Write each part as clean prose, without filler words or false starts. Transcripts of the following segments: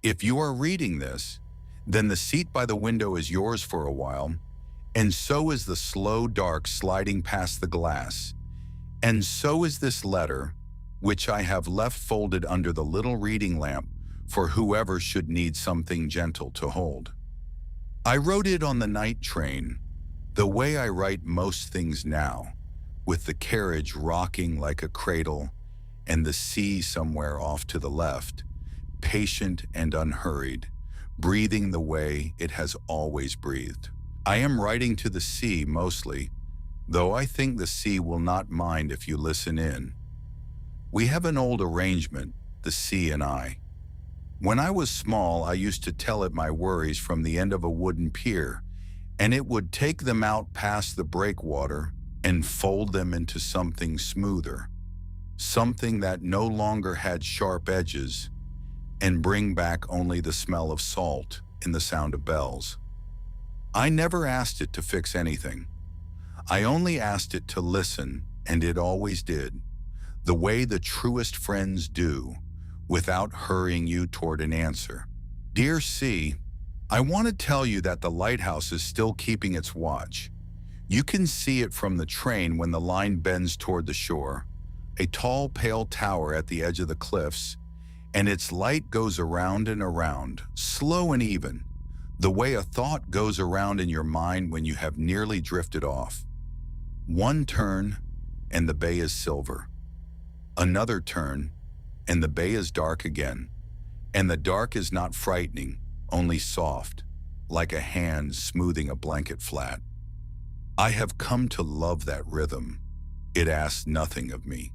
If you are reading this, then the seat by the window is yours for a while, and so is the slow dark sliding past the glass, and so is this letter, which I have left folded under the little reading lamp for whoever should need something gentle to hold. I wrote it on the night train, the way I write most things now, with the carriage rocking like a cradle and the sea somewhere off to the left, patient and unhurried, breathing the way it has always breathed. I am writing to the sea mostly, though I think the sea will not mind if you listen in. We have an old arrangement, the sea and I. When I was small, I used to tell it my worries from the end of a wooden pier, and it would take them out past the breakwater and fold them into something smoother, something that no longer had sharp edges, and bring back only the smell of salt and the sound of bells. I never asked it to fix anything. I only asked it to listen, and it always did, the way the truest friends do, without hurrying you toward an answer. Dear Sea, I want to tell you that the lighthouse is still keeping its watch. You can see it from the train when the line bends toward the shore, a tall, pale tower at the edge of the cliffs, and its light goes around and around, slow and even, the way a thought goes around in your mind when you have nearly drifted off. One turn, and the bay is silver. Another turn, and the bay is dark again, and the dark is not frightening, only soft, like a hand smoothing a blanket flat. I have come to love that rhythm. It asks nothing of me.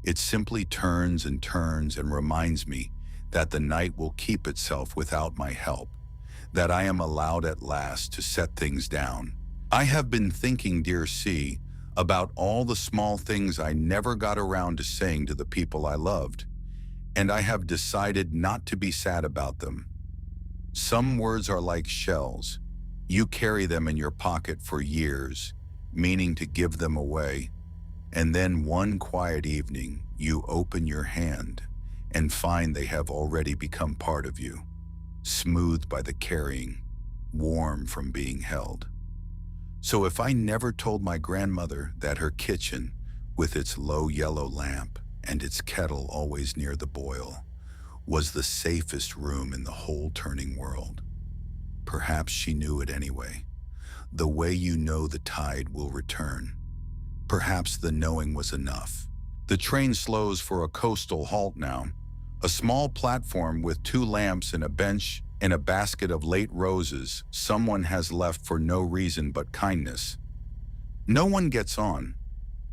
It simply turns and turns and reminds me that the night will keep itself without my help, that I am allowed at last to set things down. I have been thinking, dear Sea, about all the small things I never got around to saying to the people I loved, and I have decided not to be sad about them. Some words are like shells. You carry them in your pocket for years, meaning to give them away, and then one quiet evening you open your hand and find they have already become part of you, smoothed by the carrying, warm from being held. So if I never told my grandmother that her kitchen, with its low yellow lamp and its kettle always near the boil, was the safest room in the whole turning world, perhaps she knew it anyway, the way you know the tide will return. Perhaps the knowing was enough. The train slows for a coastal halt now, a small platform with 2 lamps and a bench and a basket of late roses someone has left for no reason but kindness. No one gets on.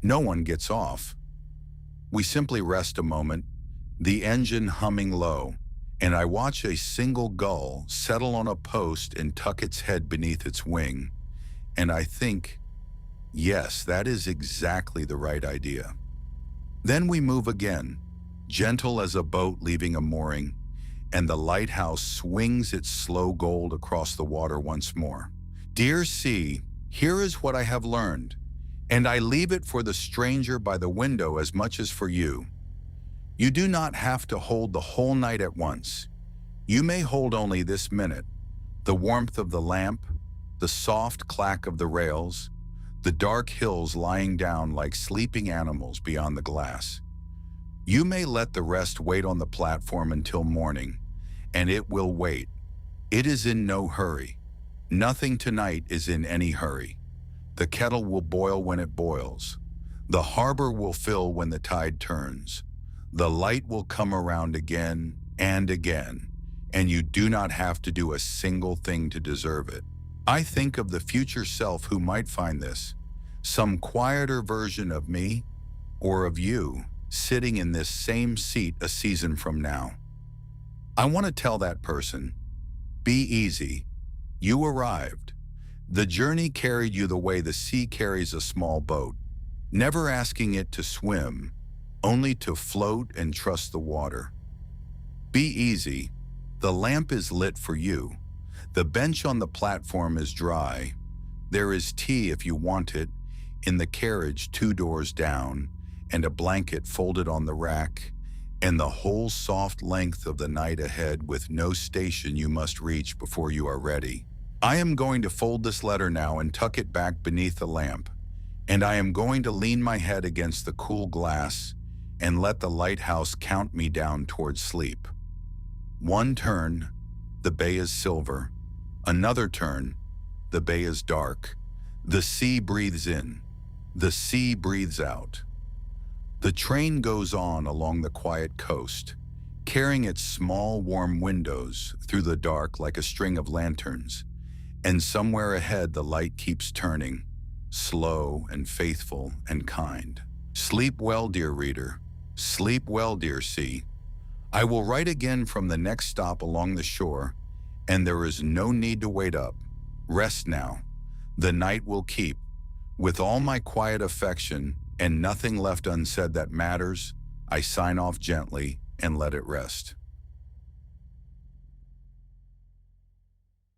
No one gets off. We simply rest a moment, the engine humming low, and I watch a single gull settle on a post and tuck its head beneath its wing, and I think, yes, that is exactly the right idea. Then we move again, gentle as a boat leaving a mooring, and the lighthouse swings its slow gold across the water once more. Dear Sea, here is what I have learned, and I leave it for the stranger by the window as much as for you. You do not have to hold the whole night at once. You may hold only this minute, the warmth of the lamp, the soft clack of the rails, the dark hills lying down like sleeping animals beyond the glass. You may let the rest wait on the platform until morning, and it will wait. It is in no hurry. Nothing tonight is in any hurry. The kettle will boil when it boils. The harbor will fill when the tide turns. The light will come around again and again, and you do not have to do a single thing to deserve it. I think of the future self who might find this, some quieter version of me or of you, sitting in this same seat a season from now. I want to tell that person, be easy. You arrived. The journey carried you the way the sea carries a small boat, never asking it to swim, only to float and trust the water. Be easy. The lamp is lit for you. The bench on the platform is dry. There is tea if you want it, in the carriage 2 doors down, and a blanket folded on the rack, and the whole soft length of the night ahead with no station you must reach before you are ready. I am going to fold this letter now and tuck it back beneath the lamp, and I am going to lean my head against the cool glass and let the lighthouse count me down towards sleep. One turn, the bay is silver. Another turn, the bay is dark. The sea breathes in. The sea breathes out. The train goes on along the quiet coast, carrying its small, warm windows through the dark like a string of lanterns, and somewhere ahead the light keeps turning, slow and faithful and kind. Sleep well, dear reader. Sleep well, dear sea. I will write again from the next stop along the shore, and there is no need to wait up. Rest now. The night will keep. With all my quiet affection and nothing left unsaid that matters, I sign off gently and let it rest.